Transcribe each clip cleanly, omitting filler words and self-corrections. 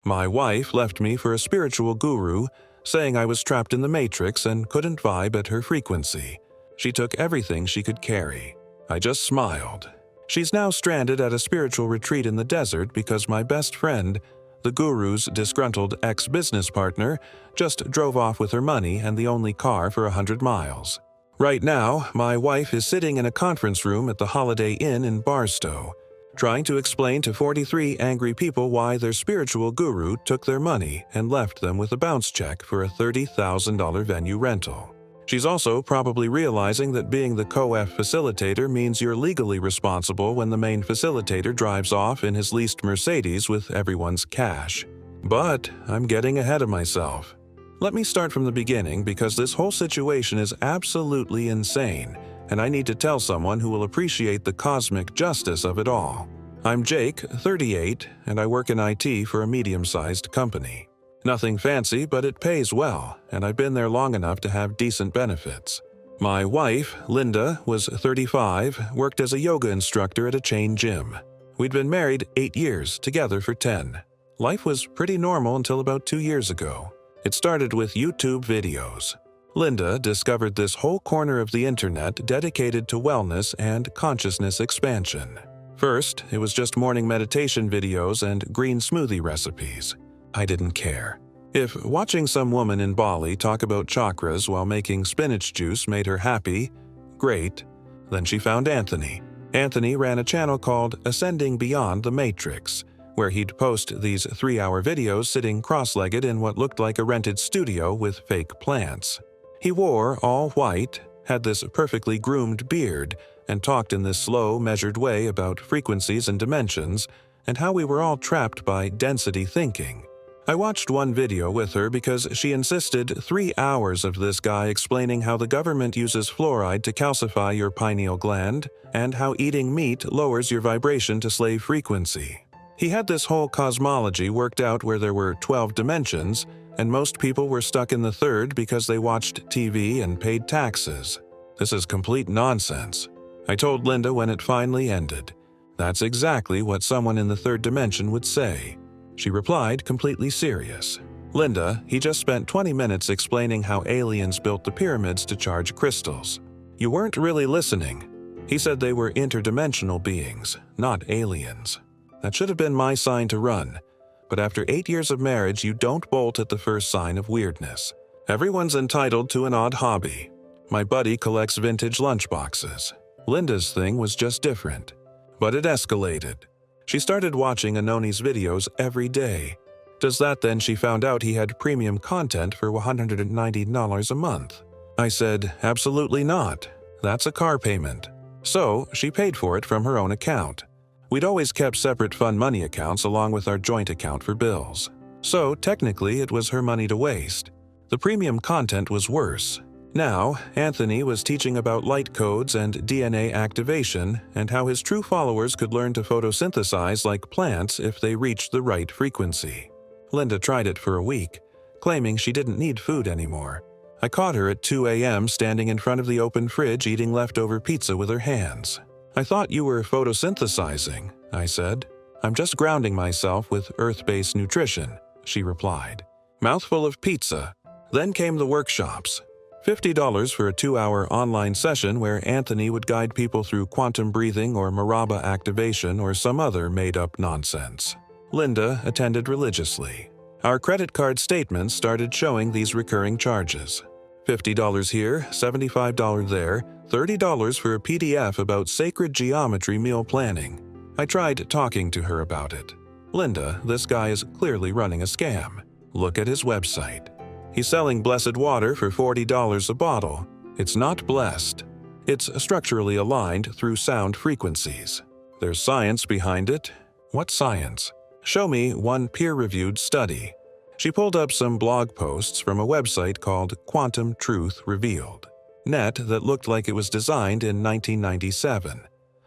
My wife left me for a spiritual guru, saying I was trapped in the matrix and couldn't vibe at her frequency. She took everything she could carry. I just smiled. She's now stranded at a spiritual retreat in the desert because my best friend, the guru's disgruntled ex-business partner, just drove off with her money and the only car for 100 miles. Right now, my wife is sitting in a conference room at the Holiday Inn in Barstow, trying to explain to 43 angry people why their spiritual guru took their money and left them with a bounce check for a $30,000 venue rental. She's also probably realizing that being the co-F facilitator means you're legally responsible when the main facilitator drives off in his leased Mercedes with everyone's cash. But I'm getting ahead of myself. Let me start from the beginning because this whole situation is absolutely insane, and I need to tell someone who will appreciate the cosmic justice of it all. I'm Jake, 38, and I work in IT for a medium-sized company. Nothing fancy, but it pays well, and I've been there long enough to have decent benefits. My wife, Linda, was 35, worked as a yoga instructor at a chain gym. We'd been married 8 years, together for 10. Life was pretty normal until about 2 years ago. It started with YouTube videos. Linda discovered this whole corner of the internet dedicated to wellness and consciousness expansion. First, it was just morning meditation videos and green smoothie recipes. I didn't care. If watching some woman in Bali talk about chakras while making spinach juice made her happy, great. Then she found Anthony. Anthony ran a channel called Ascending Beyond the Matrix, where he'd post these 3-hour videos sitting cross-legged in what looked like a rented studio with fake plants. He wore all white, had this perfectly groomed beard, and talked in this slow, measured way about frequencies and dimensions, and how we were all trapped by density thinking. I watched one video with her because she insisted 3 hours of this guy explaining how the government uses fluoride to calcify your pineal gland, and how eating meat lowers your vibration to slave frequency. He had this whole cosmology worked out where there were 12 dimensions, and most people were stuck in the third because they watched TV and paid taxes. This is complete nonsense. I told Linda when it finally ended. That's exactly what someone in the third dimension would say. She replied, completely serious. Linda, he just spent 20 minutes explaining how aliens built the pyramids to charge crystals. You weren't really listening. He said they were interdimensional beings, not aliens. That should have been my sign to run. But after 8 years of marriage, you don't bolt at the first sign of weirdness. Everyone's entitled to an odd hobby. My buddy collects vintage lunchboxes. Linda's thing was just different. But it escalated. She started watching Anoni's videos every day. Does that then she found out he had premium content for $190 a month? I said, absolutely not. That's a car payment. So she paid for it from her own account. We'd always kept separate fun money accounts along with our joint account for bills. So technically it was her money to waste. The premium content was worse. Now, Anthony was teaching about light codes and DNA activation and how his true followers could learn to photosynthesize like plants if they reached the right frequency. Linda tried it for a week, claiming she didn't need food anymore. I caught her at 2 a.m. standing in front of the open fridge eating leftover pizza with her hands. I thought you were photosynthesizing, I said. I'm just grounding myself with earth-based nutrition, she replied. Mouthful of pizza. Then came the workshops. $50 for a 2-hour online session where Anthony would guide people through quantum breathing or Maraba activation or some other made-up nonsense. Linda attended religiously. Our credit card statements started showing these recurring charges. $50 here, $75 there, $30 for a PDF about sacred geometry meal planning. I tried talking to her about it. Linda, this guy is clearly running a scam. Look at his website. He's selling blessed water for $40 a bottle. It's not blessed. It's structurally aligned through sound frequencies. There's science behind it. What science? Show me one peer-reviewed study. She pulled up some blog posts from a website called Quantum Truth Revealed. Net that looked like it was designed in 1997.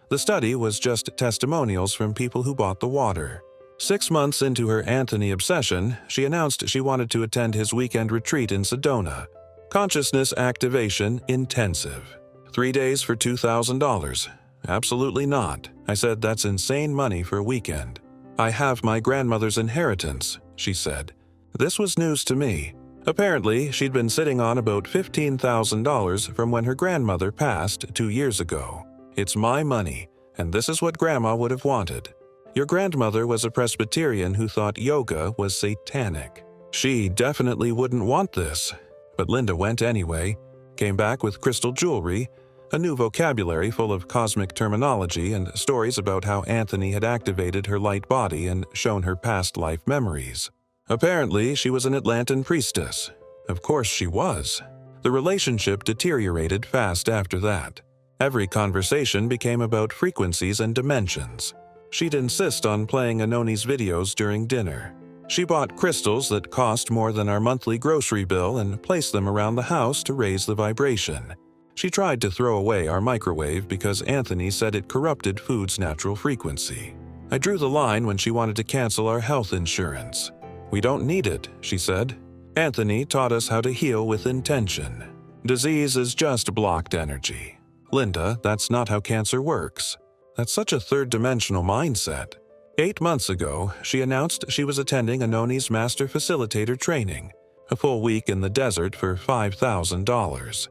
The study was just testimonials from people who bought the water. 6 months into her Anthony obsession, she announced she wanted to attend his weekend retreat in Sedona. Consciousness Activation Intensive. 3 days for $2,000. Absolutely not. I said that's insane money for a weekend. "I have my grandmother's inheritance," she said. This was news to me. Apparently, she'd been sitting on about $15,000 from when her grandmother passed 2 years ago. "It's my money, and this is what Grandma would have wanted. Your grandmother was a Presbyterian who thought yoga was satanic. She definitely wouldn't want this." But Linda went anyway, came back with crystal jewelry, a new vocabulary full of cosmic terminology and stories about how Anthony had activated her light body and shown her past life memories. Apparently, she was an Atlantan priestess. Of course she was. The relationship deteriorated fast after that. Every conversation became about frequencies and dimensions. She'd insist on playing Anoni's videos during dinner. She bought crystals that cost more than our monthly grocery bill and placed them around the house to raise the vibration. She tried to throw away our microwave because Anthony said it corrupted food's natural frequency. I drew the line when she wanted to cancel our health insurance. "We don't need it," she said. "Anthony taught us how to heal with intention. Disease is just blocked energy. Linda, that's not how cancer works. That's such a third-dimensional mindset." 8 months ago, she announced she was attending Anoni's Master Facilitator training, a full week in the desert for $5,000.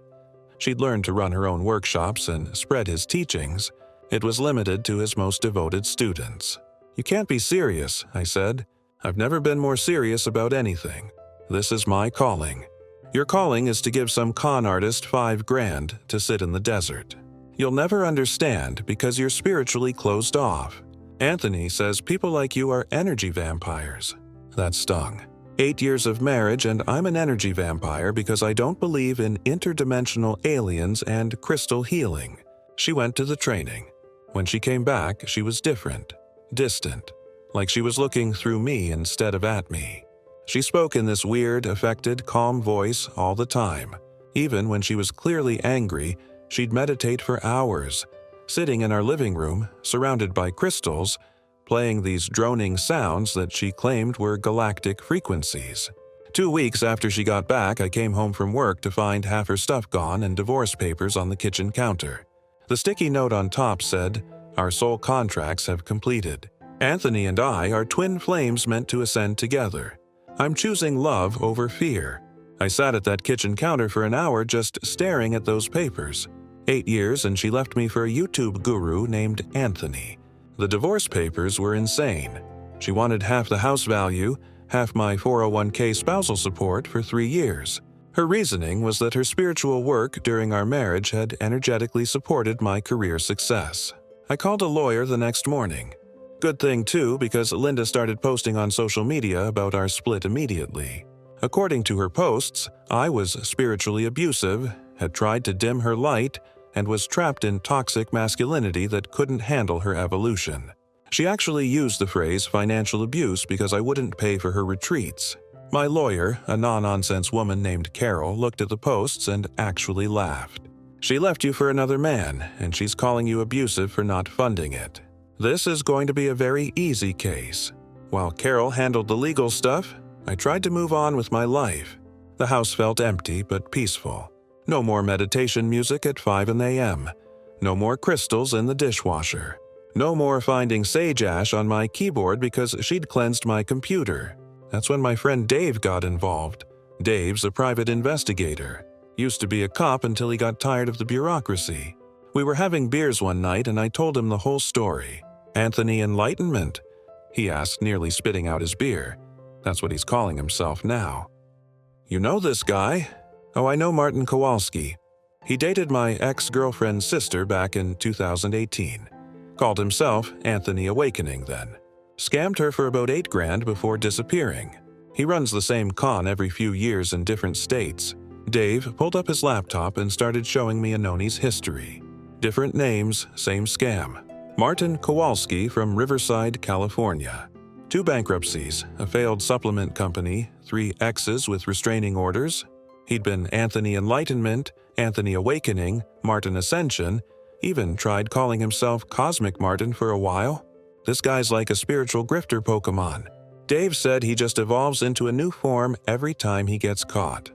She'd learned to run her own workshops and spread his teachings. It was limited to his most devoted students. "You can't be serious," I said. "I've never been more serious about anything. This is my calling. Your calling is to give some con artist $5,000 to sit in the desert. You'll never understand because you're spiritually closed off. Anthony says people like you are energy vampires." That stung. 8 years of marriage and I'm an energy vampire because I don't believe in interdimensional aliens and crystal healing. She went to the training. When she came back, she was different, distant, like she was looking through me instead of at me. She spoke in this weird, affected, calm voice all the time. Even when she was clearly angry, she'd meditate for hours, sitting in our living room, surrounded by crystals, playing these droning sounds that she claimed were galactic frequencies. 2 weeks after she got back, I came home from work to find half her stuff gone and divorce papers on the kitchen counter. The sticky note on top said, "Our soul contracts have completed. Anthony and I are twin flames meant to ascend together. I'm choosing love over fear." I sat at that kitchen counter for an hour just staring at those papers. 8 years and she left me for a YouTube guru named Anthony. The divorce papers were insane. She wanted half the house value, half my 401k spousal support for 3 years. Her reasoning was that her spiritual work during our marriage had energetically supported my career success. I called a lawyer the next morning. Good thing too, because Linda started posting on social media about our split immediately. According to her posts, I was spiritually abusive, had tried to dim her light, and was trapped in toxic masculinity that couldn't handle her evolution. She actually used the phrase financial abuse because I wouldn't pay for her retreats. My lawyer, a no-nonsense woman named Carol, looked at the posts and actually laughed. "She left you for another man, and she's calling you abusive for not funding it. This is going to be a very easy case." While Carol handled the legal stuff, I tried to move on with my life. The house felt empty but peaceful. No more meditation music at 5 a.m. No more crystals in the dishwasher. No more finding sage ash on my keyboard because she'd cleansed my computer. That's when my friend Dave got involved. Dave's a private investigator. Used to be a cop until he got tired of the bureaucracy. We were having beers one night and I told him the whole story. "Anthony Enlightenment?" he asked, nearly spitting out his beer. That's what he's calling himself now. "You know this guy?" "Oh, I know Martin Kowalski. He dated my ex-girlfriend's sister back in 2018. Called himself Anthony Awakening then. Scammed her for about $8,000 before disappearing. He runs the same con every few years in different states." Dave pulled up his laptop and started showing me Anoni's history. Different names, same scam. Martin Kowalski from Riverside, California. 2 bankruptcies, a failed supplement company, 3 exes with restraining orders. He'd been Anthony Enlightenment, Anthony Awakening, Martin Ascension, even tried calling himself Cosmic Martin for a while. This guy's like a spiritual grifter Pokemon. Dave said he just evolves into a new form every time he gets caught.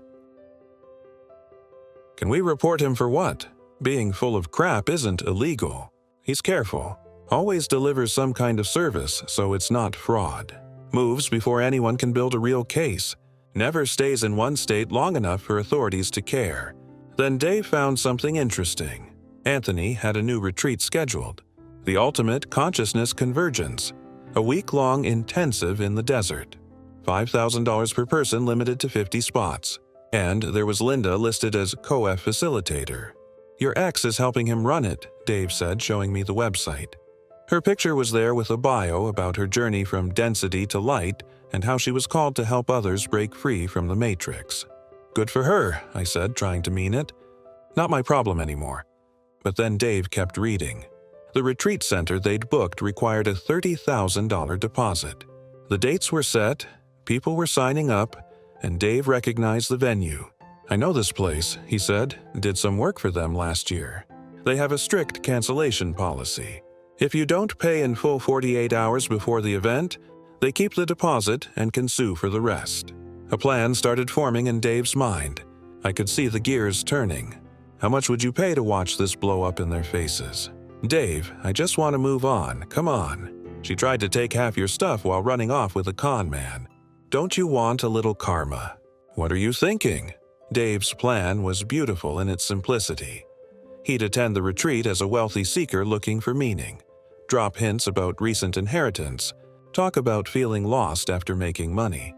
"Can we report him for what? Being full of crap isn't illegal. He's careful. Always delivers some kind of service, so it's not fraud. Moves before anyone can build a real case. Never stays in one state long enough for authorities to care. Then Dave found something interesting. Anthony had a new retreat scheduled. The Ultimate Consciousness Convergence. A week-long intensive in the desert. $5,000 per person, limited to 50 spots. And there was Linda listed as co-F facilitator. Your ex is helping him run it, Dave said, showing me the website. Her picture was there with a bio about her journey from density to light and how she was called to help others break free from the matrix. Good for her, I said, trying to mean it. Not my problem anymore. But then Dave kept reading. The retreat center they'd booked required a $30,000 deposit. The dates were set, people were signing up, and Dave recognized the venue. I know this place, he said, did some work for them last year. They have a strict cancellation policy. If you don't pay in full 48 hours before the event, they keep the deposit and can sue for the rest. A plan started forming in Dave's mind. I could see the gears turning. How much would you pay to watch this blow up in their faces? Dave, I just want to move on. Come on. She tried to take half your stuff while running off with a con man. Don't you want a little karma? What are you thinking? Dave's plan was beautiful in its simplicity. He'd attend the retreat as a wealthy seeker looking for meaning, drop hints about recent inheritance, talk about feeling lost after making money,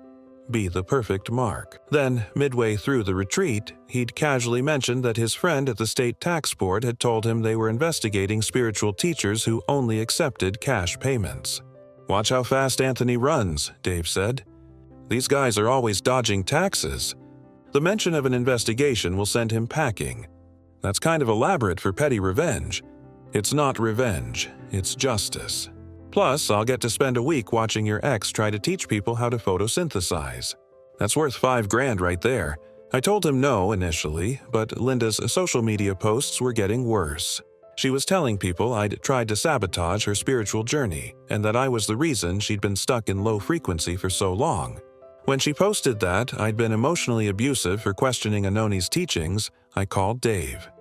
be the perfect mark. Then, midway through the retreat, he'd casually mentioned that his friend at the state tax board had told him they were investigating spiritual teachers who only accepted cash payments. Watch how fast Anthony runs, Dave said. These guys are always dodging taxes. The mention of an investigation will send him packing. That's kind of elaborate for petty revenge. It's not revenge, it's justice. Plus, I'll get to spend a week watching your ex try to teach people how to photosynthesize. That's worth $5,000 right there. I told him no initially, but Linda's social media posts were getting worse. She was telling people I'd tried to sabotage her spiritual journey, and that I was the reason she'd been stuck in low frequency for so long. When she posted that I'd been emotionally abusive for questioning Anoni's teachings, I called Dave.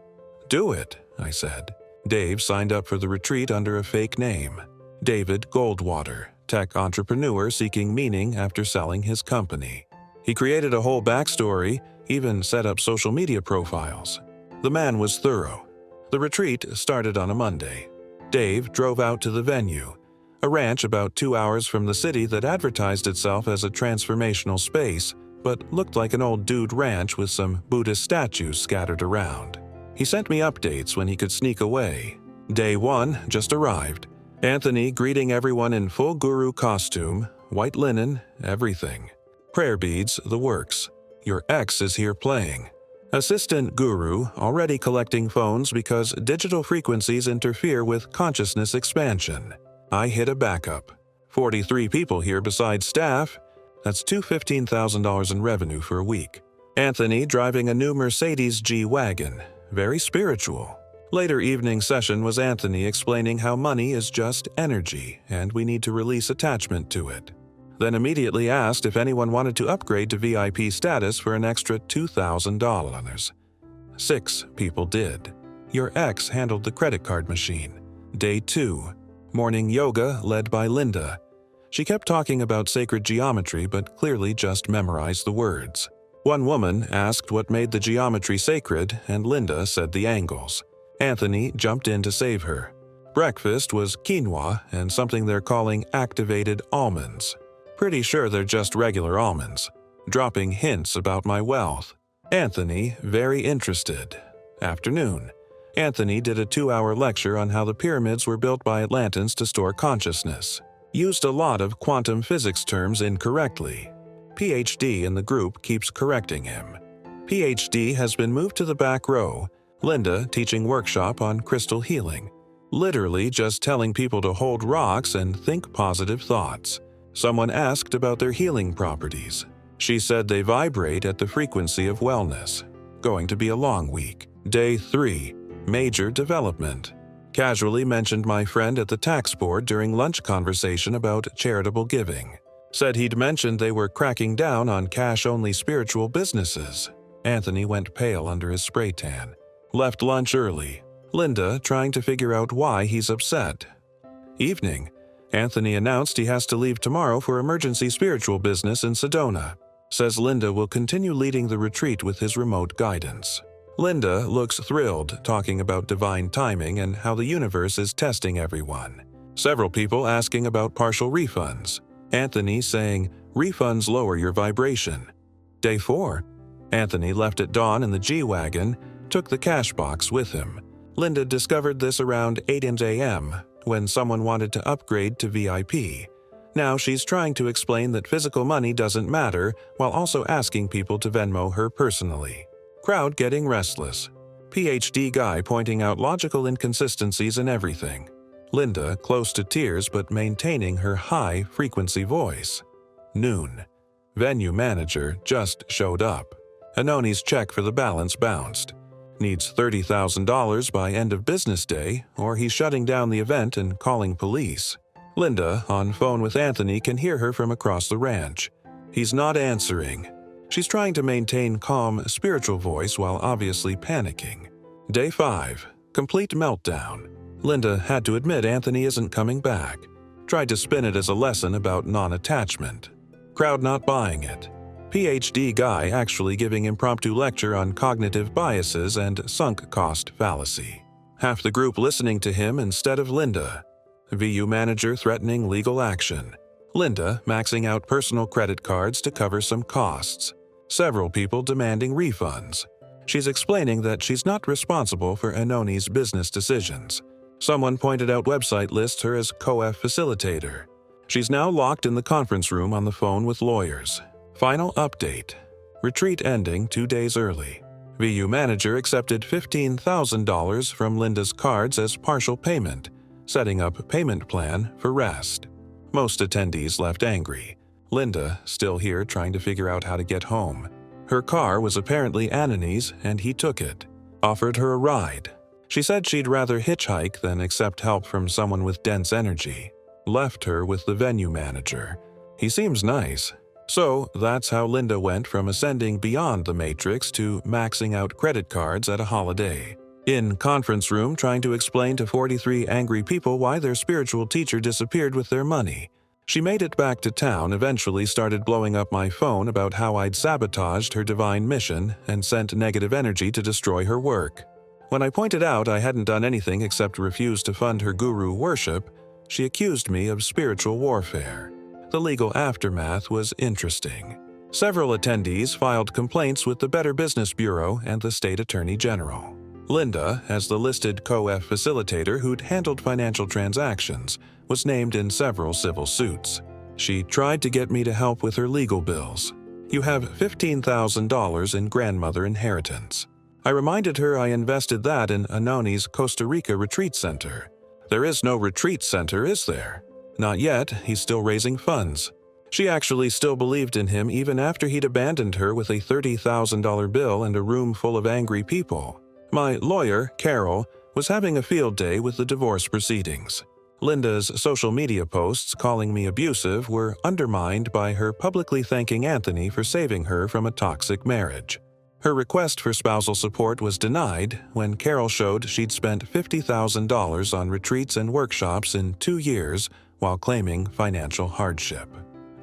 Do it, I said. Dave signed up for the retreat under a fake name. David Goldwater, tech entrepreneur seeking meaning after selling his company. He created a whole backstory, even set up social media profiles. The man was thorough. The retreat started on a Monday. Dave drove out to the venue, a ranch about 2 hours from the city that advertised itself as a transformational space, but looked like an old dude ranch with some Buddhist statues scattered around. He sent me updates when he could sneak away. Day 1 just arrived. Anthony greeting everyone in full guru costume, white linen, everything. Prayer beads, the works. Your ex is here playing. Assistant guru already collecting phones because digital frequencies interfere with consciousness expansion. I hit a backup. 43 people here besides staff. That's $15,000 in revenue for a week. Anthony driving a new Mercedes G-Wagon. Very spiritual. Later evening session was Anthony explaining how money is just energy and we need to release attachment to it. Then immediately asked if anyone wanted to upgrade to VIP status for an extra $2,000. 6 people did. Your ex handled the credit card machine. Day 2. Morning yoga led by Linda. She kept talking about sacred geometry but clearly just memorized the words. One woman asked what made the geometry sacred and Linda said the angles. Anthony jumped in to save her. Breakfast was quinoa and something they're calling activated almonds. Pretty sure they're just regular almonds. Dropping hints about my wealth. Anthony very interested. Afternoon. Anthony did a 2-hour lecture on how the pyramids were built by Atlantans to store consciousness. Used a lot of quantum physics terms incorrectly. PhD in the group keeps correcting him. PhD has been moved to the back row. Linda teaching workshop on crystal healing. Literally just telling people to hold rocks and think positive thoughts. Someone asked about their healing properties. She said they vibrate at the frequency of wellness. Going to be a long week. Day 3. Major development. Casually mentioned my friend at the tax board during lunch conversation about charitable giving. Said he'd mentioned they were cracking down on cash-only spiritual businesses. Anthony went pale under his spray tan. Left lunch early. Linda trying to figure out why he's upset. Evening. Anthony announced he has to leave tomorrow for emergency spiritual business in Sedona. Says Linda will continue leading the retreat with his remote guidance. Linda looks thrilled, talking about divine timing and how the universe is testing everyone. Several people asking about partial refunds. Anthony saying, refunds lower your vibration. Day 4. Anthony left at dawn in the G-Wagon, took the cash box with him. Linda discovered this around 8 a.m. when someone wanted to upgrade to VIP. Now she's trying to explain that physical money doesn't matter while also asking people to Venmo her personally. Crowd getting restless. PhD guy pointing out logical inconsistencies in everything. Linda close to tears but maintaining her high-frequency voice. Noon. Venue manager just showed up. Anoni's check for the balance bounced. Needs $30,000 by end of business day, or he's shutting down the event and calling police. Linda, on phone with Anthony, can hear her from across the ranch. He's not answering. She's trying to maintain calm, spiritual voice while obviously panicking. Day 5. Complete meltdown. Linda had to admit Anthony isn't coming back. Tried to spin it as a lesson about non-attachment. Crowd not buying it. PhD guy actually giving impromptu lecture on cognitive biases and sunk cost fallacy. Half the group listening to him instead of Linda. VU manager threatening legal action. Linda maxing out personal credit cards to cover some costs. Several people demanding refunds. She's explaining that she's not responsible for Anoni's business decisions. Someone pointed out website lists her as COEF facilitator. She's now locked in the conference room on the phone with lawyers. Final update. Retreat ending 2 days early. VU manager accepted $15,000 from Linda's cards as partial payment, setting up payment plan for rest. Most attendees left angry. Linda still here trying to figure out how to get home. Her car was apparently Anani's and he took it. Offered her a ride. She said she'd rather hitchhike than accept help from someone with dense energy. Left her with the venue manager. He seems nice. So that's how Linda went from ascending beyond the matrix to maxing out credit cards at a holiday. In conference room trying to explain to 43 angry people why their spiritual teacher disappeared with their money. She made it back to town, eventually started blowing up my phone about how I'd sabotaged her divine mission and sent negative energy to destroy her work. When I pointed out I hadn't done anything except refuse to fund her guru worship, she accused me of spiritual warfare. The legal aftermath was interesting. Several attendees filed complaints with the Better Business Bureau and the State Attorney General. Linda, as the listed COEF facilitator who'd handled financial transactions, was named in several civil suits. She tried to get me to help with her legal bills. You have $15,000 in grandmother inheritance. I reminded her I invested that in Anoni's Costa Rica retreat center. There is no retreat center, is there? Not yet, he's still raising funds. She actually still believed in him even after he'd abandoned her with a $30,000 bill and a room full of angry people. My lawyer, Carol, was having a field day with the divorce proceedings. Linda's social media posts calling me abusive were undermined by her publicly thanking Anthony for saving her from a toxic marriage. Her request for spousal support was denied when Carol showed she'd spent $50,000 on retreats and workshops in 2 years while claiming financial hardship.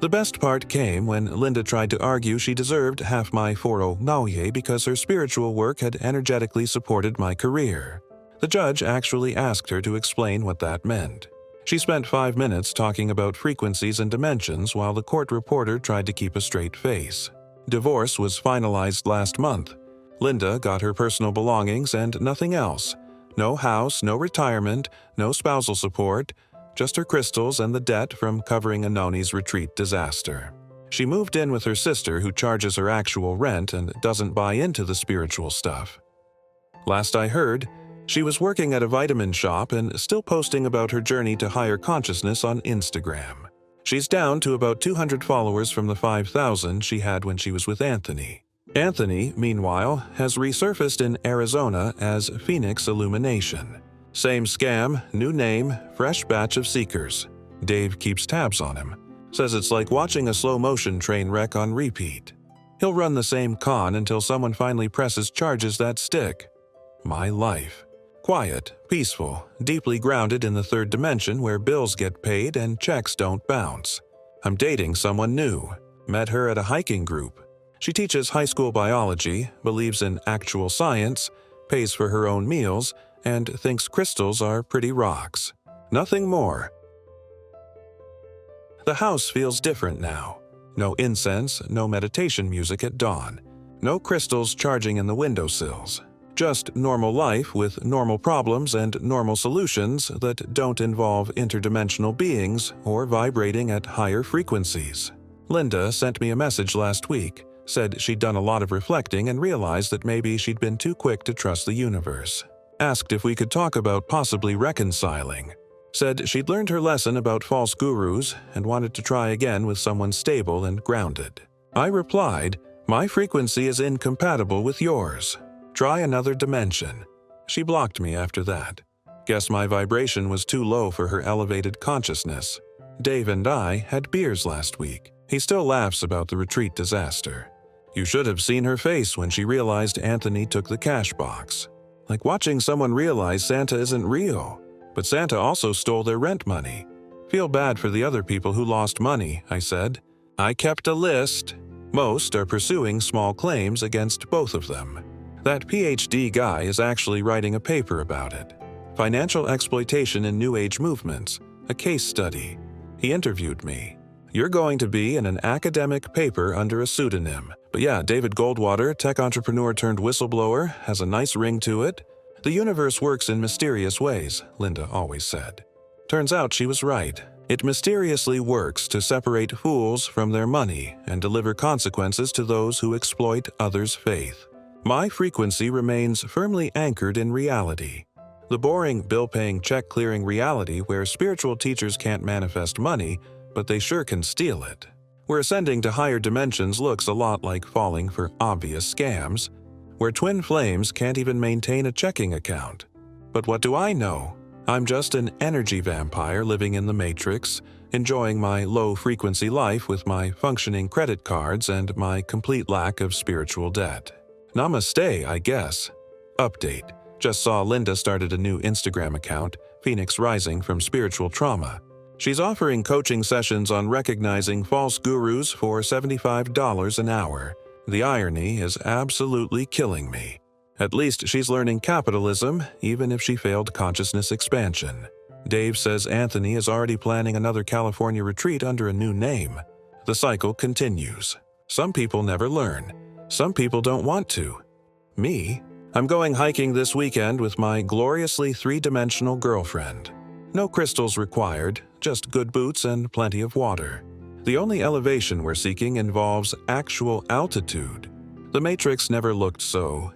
The best part came when Linda tried to argue she deserved half my foro nauye because her spiritual work had energetically supported my career. The judge actually asked her to explain what that meant. She spent 5 minutes talking about frequencies and dimensions while the court reporter tried to keep a straight face. Divorce was finalized last month. Linda got her personal belongings and nothing else. No house, no retirement, no spousal support, just her crystals and the debt from covering Anoni's retreat disaster. She moved in with her sister who charges her actual rent and doesn't buy into the spiritual stuff. Last I heard, she was working at a vitamin shop and still posting about her journey to higher consciousness on Instagram. She's down to about 200 followers from the 5,000 she had when she was with Anthony. Anthony, meanwhile, has resurfaced in Arizona as Phoenix Illumination. Same scam, new name, fresh batch of seekers. Dave keeps tabs on him. Says it's like watching a slow-motion train wreck on repeat. He'll run the same con until someone finally presses charges that stick. My life. Quiet, peaceful, deeply grounded in the third dimension where bills get paid and checks don't bounce. I'm dating someone new. Met her at a hiking group. She teaches high school biology, believes in actual science, pays for her own meals, and thinks crystals are pretty rocks. Nothing more. The house feels different now. No incense, no meditation music at dawn. No crystals charging in the windowsills. Just normal life with normal problems and normal solutions that don't involve interdimensional beings or vibrating at higher frequencies. Linda sent me a message last week, said she'd done a lot of reflecting and realized that maybe she'd been too quick to trust the universe. Asked if we could talk about possibly reconciling. Said she'd learned her lesson about false gurus and wanted to try again with someone stable and grounded. I replied, "My frequency is incompatible with yours. Try another dimension." She blocked me after that. Guess my vibration was too low for her elevated consciousness. Dave and I had beers last week. He still laughs about the retreat disaster. You should have seen her face when she realized Anthony took the cash box. Like watching someone realize Santa isn't real. But Santa also stole their rent money. Feel bad for the other people who lost money, I said. I kept a list. Most are pursuing small claims against both of them. That PhD guy is actually writing a paper about it. Financial exploitation in New Age movements, a case study. He interviewed me. You're going to be in an academic paper under a pseudonym. But yeah, David Goldwater, tech entrepreneur turned whistleblower, has a nice ring to it. The universe works in mysterious ways, Linda always said. Turns out she was right. It mysteriously works to separate fools from their money and deliver consequences to those who exploit others' faith. My frequency remains firmly anchored in reality. The boring, bill-paying, check-clearing reality where spiritual teachers can't manifest money, but they sure can steal it. Where ascending to higher dimensions looks a lot like falling for obvious scams. Where twin flames can't even maintain a checking account. But what do I know? I'm just an energy vampire living in the Matrix, enjoying my low-frequency life with my functioning credit cards and my complete lack of spiritual debt. Namaste, I guess. Update. Just saw Linda started a new Instagram account, Phoenix Rising from Spiritual Trauma. She's offering coaching sessions on recognizing false gurus for $75 an hour. The irony is absolutely killing me. At least she's learning capitalism, even if she failed consciousness expansion. Dave says Anthony is already planning another California retreat under a new name. The cycle continues. Some people never learn. Some people don't want to. Me? I'm going hiking this weekend with my gloriously three-dimensional girlfriend. No crystals required, just good boots and plenty of water. The only elevation we're seeking involves actual altitude. The Matrix never looked so